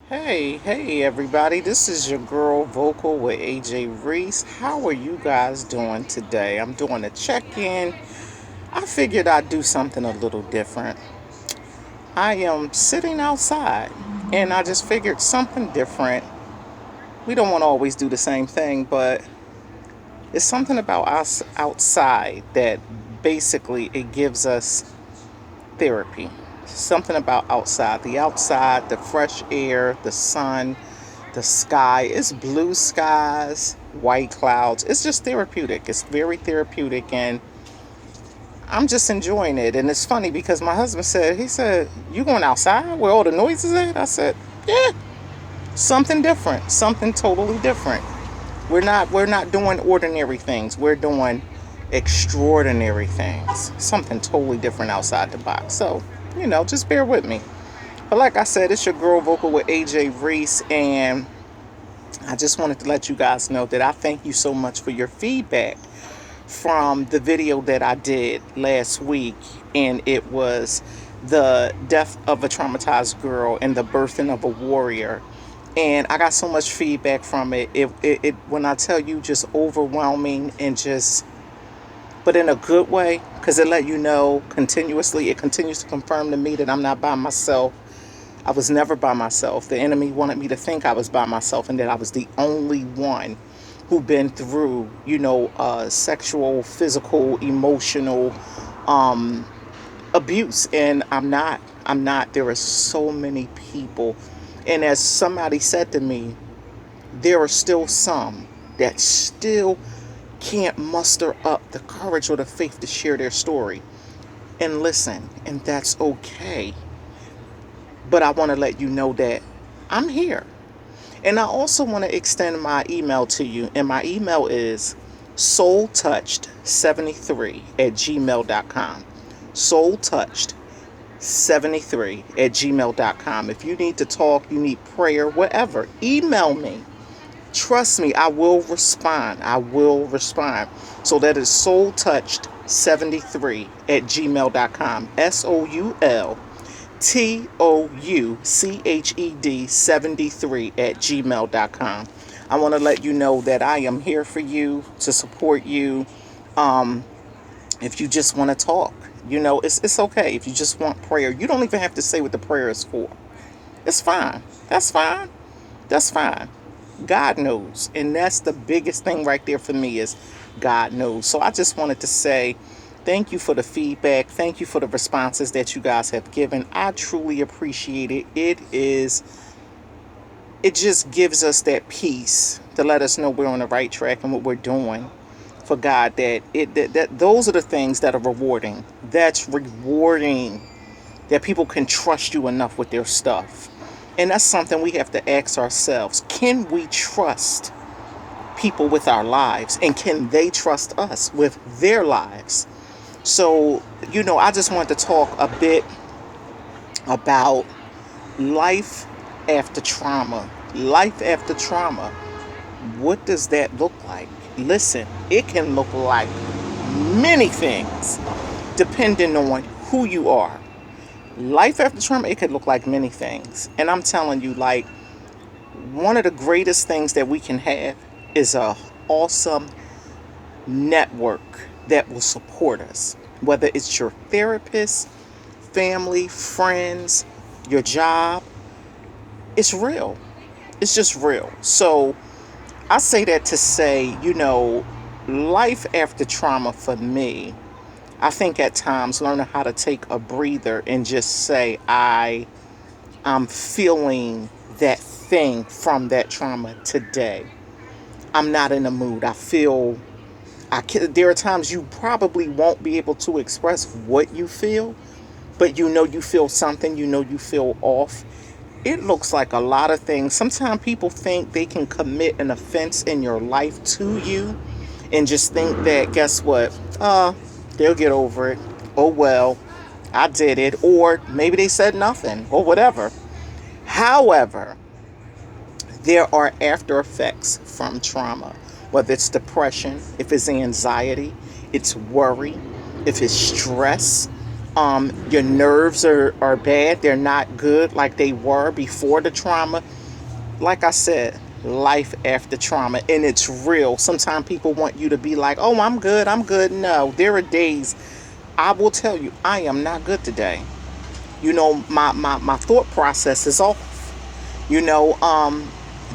Hey everybody, this is your girl Vocal with AJ Reese. How are you guys doing today? I'm doing a check-in. I figured I'd do something a little different. I am sitting outside and I just figured something different. We don't want to always do the same thing, but it's something about us outside that basically it gives us therapy. Something about outside, the fresh air, the sun, the sky. It's blue skies, white clouds. It's just therapeutic. It's very therapeutic, and I'm just enjoying it. And it's funny because my husband he said, "You going outside where all the noises at?" I said, "Yeah, something different, something totally different. We're not doing ordinary things. We're doing extraordinary things. Something totally different outside the box." So, just bear with me. But like I said, it's your girl Vocal with AJ Reese, and I just wanted to let you guys know that I thank you so much for your feedback from the video that I did last week, and it was the death of a traumatized girl and the birthing of a warrior. And I got so much feedback from it. It when I tell you, just overwhelming and just, but in a good way, because it let you know continuously. It continues to confirm to me that I'm not by myself. I was never by myself. The enemy wanted me to think I was by myself and that I was the only one who been through, sexual, physical, emotional abuse. And I'm not. I'm not. There are so many people. And as somebody said to me, there are still some that still can't muster up the courage or the faith to share their story. And listen, and that's okay. But I want to let you know that I'm here. And I also want to extend my email to you. And my email is soultouched73 at gmail.com. Soultouched73 at gmail.com. If you need to talk, you need prayer, whatever, email me. Trust me, I will respond. I will respond. So that is soultouched73 at gmail.com. SOULTOUCHED73 at gmail.com. I want to let you know that I am here for you to support you. Um, if you just want to talk, it's okay. If you just want prayer, you don't even have to say what the prayer is for. It's fine. That's fine. That's fine. God knows. And that's the biggest thing right there for me is God knows. So I just wanted to say thank you for the feedback. Thank you for the responses that you guys have given. I truly appreciate it. It just gives us that peace to let us know we're on the right track and what we're doing for God. That those are the things that are rewarding. That's rewarding that people can trust you enough with their stuff. And that's something we have to ask ourselves. Can we trust people with our lives? And can they trust us with their lives? So, I just wanted to talk a bit about life after trauma. Life after trauma. What does that look like? Listen, it can look like many things depending on who you are. Life after trauma, it could look like many things. And I'm telling you, like, one of the greatest things that we can have is a awesome network that will support us. Whether it's your therapist, family, friends, your job, it's real. It's just real. So I say that to say, life after trauma for me, I think at times learning how to take a breather and just say, I'm feeling that thing from that trauma today. I'm not in the mood. There are times you probably won't be able to express what you feel, but you feel something, you feel off. It looks like a lot of things. Sometimes people think they can commit an offense in your life to you and just think that, guess what? They'll get over it. Oh, well, I did it. Or maybe they said nothing or whatever. However, there are after effects from trauma, whether it's depression, if it's anxiety, it's worry, if it's stress. Your nerves are bad. They're not good like they were before the trauma. Like I said, life after trauma, and it's real. Sometimes people want you to be like, oh, I'm good, I'm good. No, there are days I will tell you, I am not good today. My thought process is off. You know,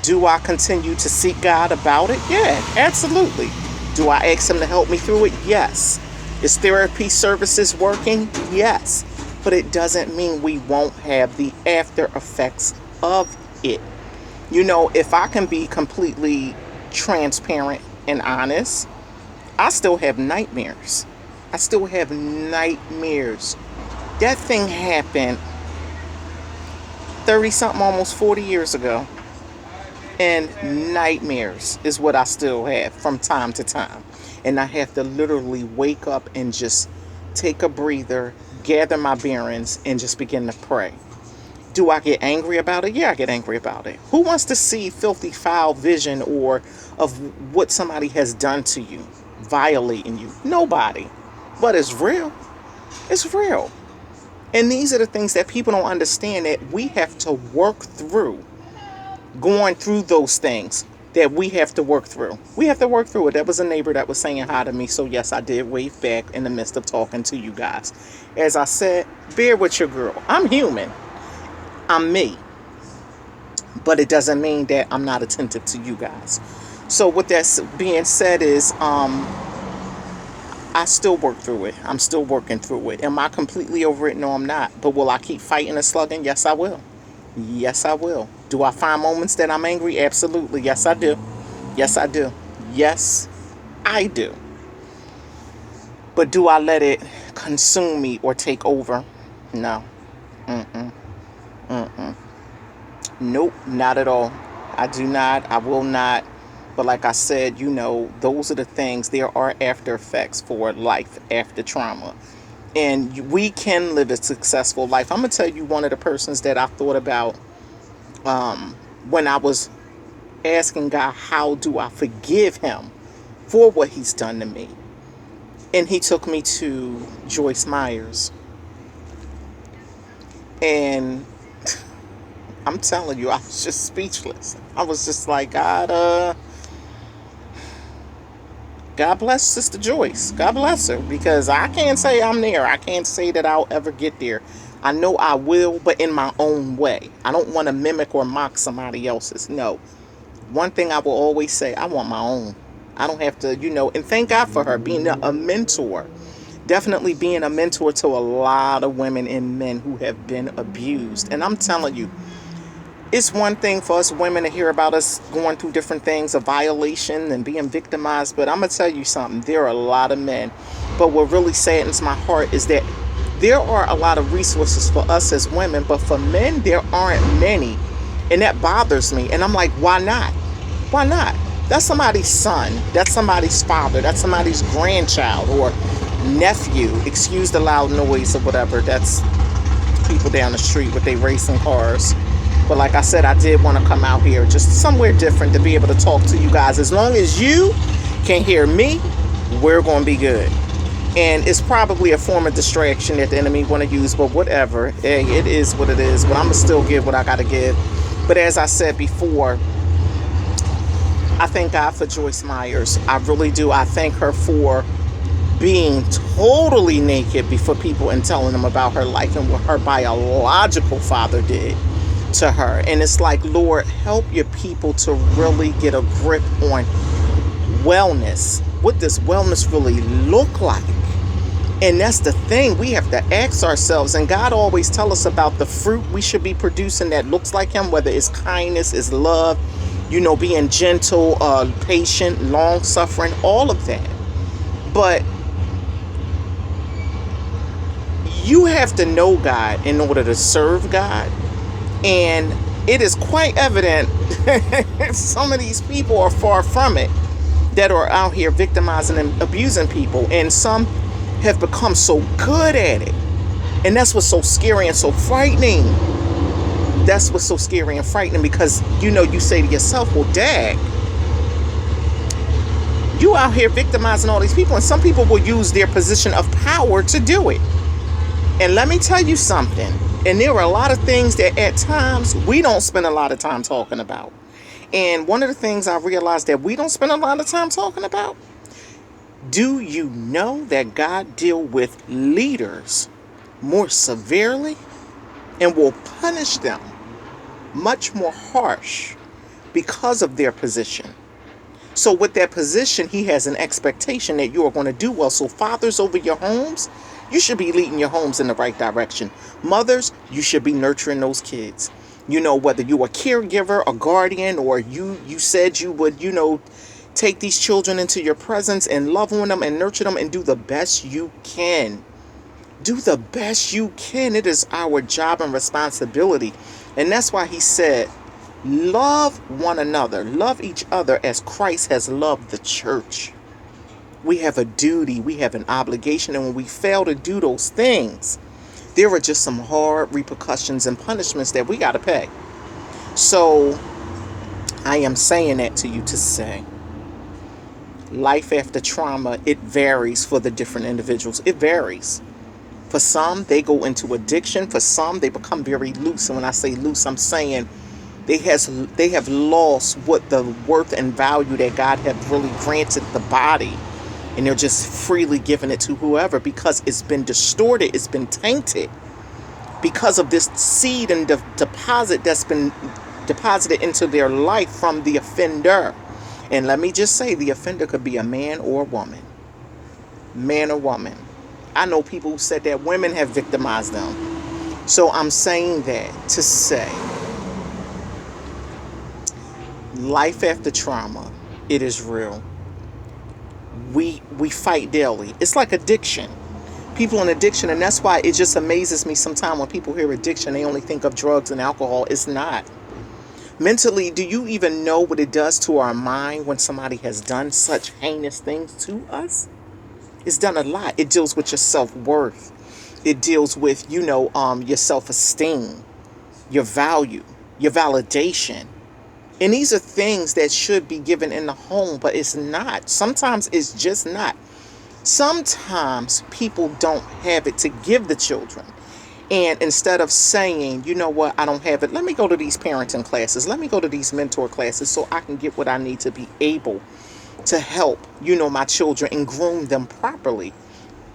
do I continue to seek God about it? Yeah, absolutely. Do I ask Him to help me through it? Yes. Is therapy services working? Yes. But it doesn't mean we won't have the after effects of it. If I can be completely transparent and honest, I still have nightmares. I still have nightmares. That thing happened 30 something, almost 40 years ago. And nightmares is what I still have from time to time. And I have to literally wake up and just take a breather, gather my bearings, and just begin to pray. Do I get angry about it? Yeah, I get angry about it. Who wants to see filthy, foul vision or of what somebody has done to you, violating you? Nobody. But it's real. It's real. And these are the things that people don't understand, that we have to work through. Going through those things that we have to work through. We have to work through it. That was a neighbor that was saying hi to me. So yes, I did wave back in the midst of talking to you guys. As I said, bear with your girl. I'm human. I'm me. But it doesn't mean that I'm not attentive to you guys. So with that being said is, I still work through it. I'm still working through it. Am I completely over it? No, I'm not. But will I keep fighting and slugging? Yes, I will. Yes, I will. Do I find moments that I'm angry? Absolutely. Yes, I do. Yes, I do. Yes, I do. But do I let it consume me or take over? No. Mm-mm. Mm-mm. Nope, not at all. I do not. I will not. But like I said, those are the things. There are after effects for life after trauma. And we can live a successful life. I'm going to tell you one of the persons that I thought about when I was asking God, how do I forgive him for what he's done to me? And he took me to Joyce Myers. And I'm telling you, I was just speechless. I was just like, God bless Sister Joyce. God bless her. Because I can't say I'm there. I can't say that I'll ever get there. I know I will, but in my own way. I don't want to mimic or mock somebody else's. No. One thing I will always say, I want my own. I don't have to, and thank God for her being a mentor. Definitely being a mentor to a lot of women and men who have been abused. And I'm telling you, it's one thing for us women to hear about us going through different things, a violation and being victimized. But I'm going to tell you something. There are a lot of men. But what really saddens my heart is that there are a lot of resources for us as women. But for men, there aren't many. And that bothers me. And I'm like, why not? Why not? That's somebody's son. That's somebody's father. That's somebody's grandchild or nephew. Excuse the loud noise or whatever. That's people down the street with their racing cars. But like I said, I did want to come out here just somewhere different to be able to talk to you guys. As long as you can hear me, we're going to be good. And it's probably a form of distraction that the enemy want to use, but whatever. Hey, it is what it is. But I'm going to still give what I got to give. But as I said before, I thank God for Joyce Myers. I really do. I thank her for being totally naked before people and telling them about her life and what her biological father did to her. And it's like, Lord, help your people to really get a grip on wellness. What does wellness really look like? And that's the thing. We have to ask ourselves, and God always tell us about the fruit we should be producing that looks like him, whether it's kindness, it's love, being gentle, patient, long suffering, all of that. But you have to know God in order to serve God. And it is quite evident some of these people are far from it, that are out here victimizing and abusing people. And some have become so good at it. And that's what's so scary and so frightening. That's what's so scary and frightening, because, you say to yourself, well, dag, you out here victimizing all these people. And some people will use their position of power to do it. And let me tell you something. And there are a lot of things that at times we don't spend a lot of time talking about. And one of the things I realized that we don't spend a lot of time talking about, do you know that God deal with leaders more severely and will punish them much more harsh because of their position? So with that position, he has an expectation that you are going to do well. So fathers over your homes, you should be leading your homes in the right direction. Mothers, you should be nurturing those kids. Whether you're a caregiver, a guardian, or you said you would, take these children into your presence and love on them and nurture them and do the best you can. Do the best you can. It is our job and responsibility. And that's why he said, love one another. Love each other as Christ has loved the church. We have a duty. We have an obligation. And when we fail to do those things, there are just some hard repercussions and punishments that we got to pay. So I am saying that to you to say, life after trauma, it varies for the different individuals. It varies. For some, they go into addiction. For some, they become very loose. And when I say loose, I'm saying they have lost what the worth and value that God have really granted the body. And they're just freely giving it to whoever because it's been distorted. It's been tainted because of this seed and deposit that's been deposited into their life from the offender. And let me just say, the offender could be a man or a woman. Man or woman. I know people who said that women have victimized them. So I'm saying that to say, life after trauma, it is real. We fight daily. It's like addiction. People in addiction, and that's why it just amazes me sometimes when people hear addiction, they only think of drugs and alcohol. It's not. Mentally, do you even know what it does to our mind when somebody has done such heinous things to us? It's done a lot. It deals with your self-worth. It deals with, your self-esteem, your value, your validation. And these are things that should be given in the home, but it's not. Sometimes it's just not. Sometimes people don't have it to give the children. And instead of saying, you know what, I don't have it, let me go to these parenting classes. Let me go to these mentor classes so I can get what I need to be able to help, my children and groom them properly.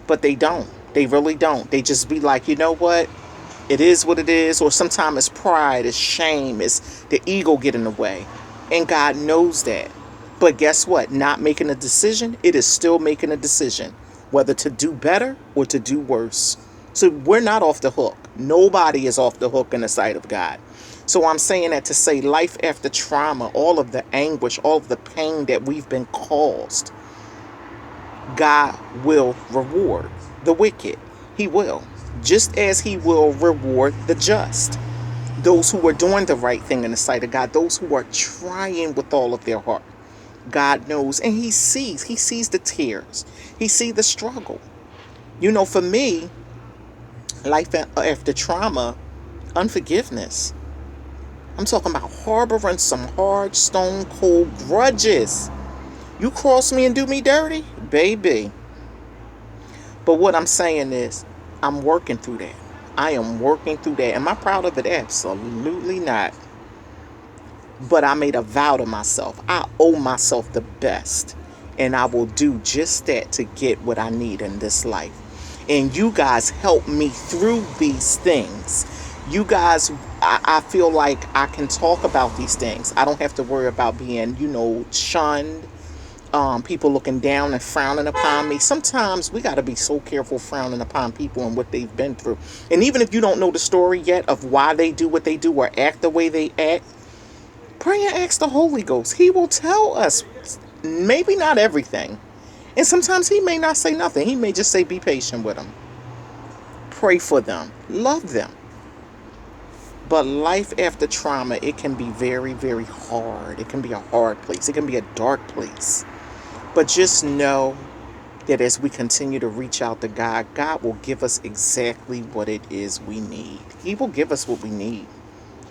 But they don't. They really don't. They just be like, you know what? It is what it is. Or sometimes it's pride, it's shame, it's the ego get in the way. And God knows that. But guess what? Not making a decision, it is still making a decision. Whether to do better or to do worse. So we're not off the hook. Nobody is off the hook in the sight of God. So I'm saying that to say life after trauma, all of the anguish, all of the pain that we've been caused, God will reward the wicked. He will. Just as he will reward the just. Those who are doing the right thing in the sight of God. Those who are trying with all of their heart. God knows. And he sees. He sees the tears. He sees the struggle. For me, life after trauma, unforgiveness. I'm talking about harboring some hard, stone cold grudges. You cross me and do me dirty, baby. But what I'm saying is, I'm working through that. I am working through that. Am I proud of it? Absolutely not. But I made a vow to myself. I owe myself the best. And I will do just that to get what I need in this life. And you guys help me through these things. You guys, I feel like I can talk about these things. I don't have to worry about being, shunned. People looking down and frowning upon me. Sometimes we got to be so careful frowning upon people and what they've been through. And even if you don't know the story yet of why they do what they do or act the way they act, pray and ask the Holy Ghost. He will tell us, maybe not everything. And sometimes he may not say nothing. He may just say, be patient with them. Pray for them. Love them. But life after trauma, it can be very, very hard. It can be a hard place. It can be a dark place. But just know that as we continue to reach out to God, God will give us exactly what it is we need. He will give us what we need.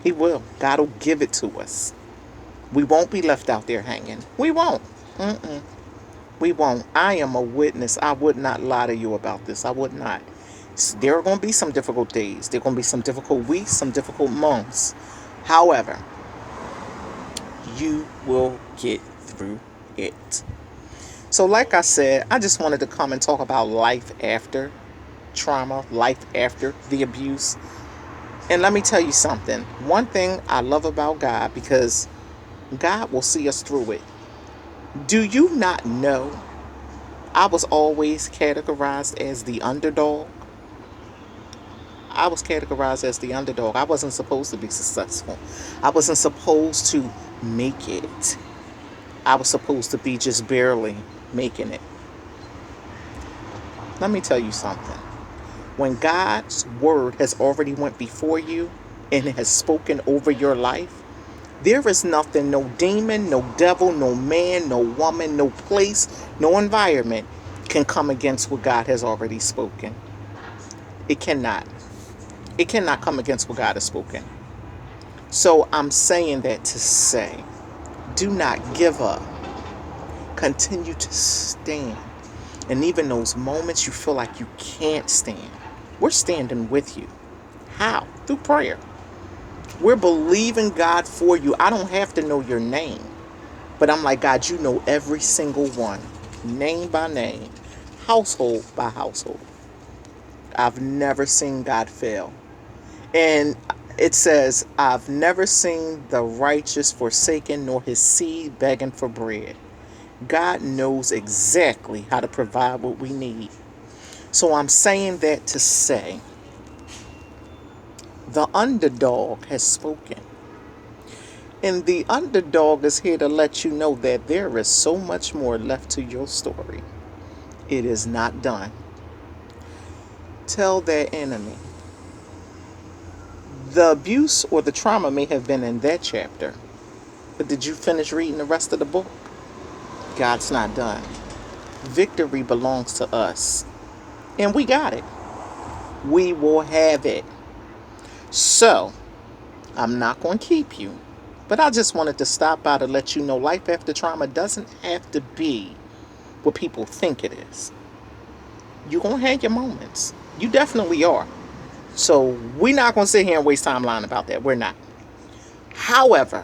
He will. God will give it to us. We won't be left out there hanging. We won't. We won't. I am a witness. I would not lie to you about this. I would not. There are going to be some difficult days. There are going to be some difficult weeks, some difficult months. However, you will get through it. So, like I said, I just wanted to come and talk about life after trauma, life after the abuse. And let me tell you something. One thing I love about God, because God will see us through it. Do you not know I was always categorized as the underdog? I was categorized as the underdog. I wasn't supposed to be successful. I wasn't supposed to make it. I was supposed to be just barely making it. Let me tell you something. When God's word has already went before you and has spoken over your life, there is nothing, no demon, no devil, no man, no woman, no place, no environment can come against what God has already spoken. It cannot. It cannot come against what God has spoken. So I'm saying that to say, do not give up. Continue to stand. And even those moments you feel like you can't stand, we're standing with you. How? Through prayer. We're believing God for you. I don't have to know your name, but I'm like, God, you know every single one, name by name, household by household. I've never seen God fail. And it says, I've never seen the righteous forsaken, nor his seed begging for bread. God knows exactly how to provide what we need. So I'm saying that to say, the underdog has spoken. And the underdog is here to let you know that there is so much more left to your story. It is not done. Tell that enemy. The abuse or the trauma may have been in that chapter, but did you finish reading the rest of the book? God's not done. Victory belongs to us. And we got it. We will have it. So, I'm not going to keep you. But I just wanted to stop by to let you know life after trauma doesn't have to be what people think it is. You're going to have your moments. You definitely are. So we're not going to sit here and waste time lying about that. We're not. However,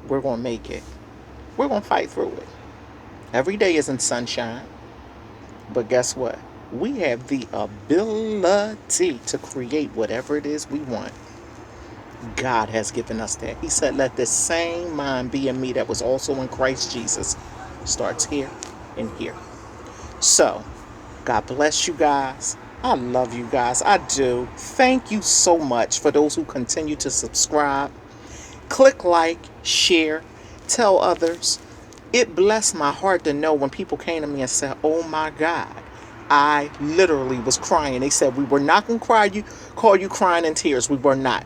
we're going to make it. We're going to fight through it. Every day isn't sunshine. But guess what? We have the ability to create whatever it is we want. God has given us that. He said, let this same mind be in me that was also in Christ Jesus. Starts here and here. So, God bless you guys. I love you guys. I do. Thank you so much for those who continue to subscribe. Click like, share, tell others. It blessed my heart to know when people came to me and said, oh my God, I literally was crying. They said, we were not going to call you crying in tears. We were not.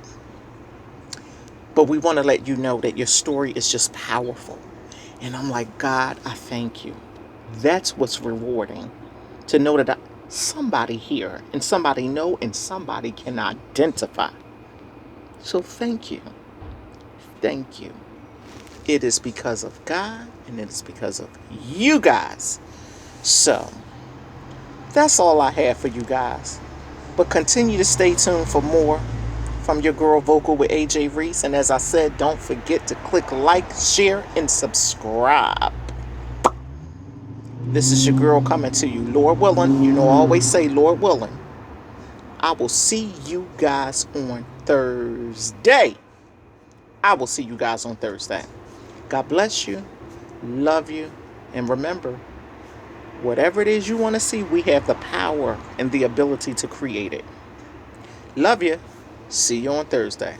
But we want to let you know that your story is just powerful. And I'm like, God, I thank you. That's what's rewarding. To know that somebody here and somebody know and somebody can identify. So thank you. Thank you. It is because of God and it is because of you guys. So that's all I have for you guys. But continue to stay tuned for more from your girl Vocal with AJ Reese. And as I said, don't forget to click like, share, and subscribe. This is your girl coming to you, Lord willing. You know, I always say, Lord willing. I will see you guys on Thursday. I will see you guys on Thursday. God bless you. Love you. And remember, whatever it is you want to see, we have the power and the ability to create it. Love you. See you on Thursday.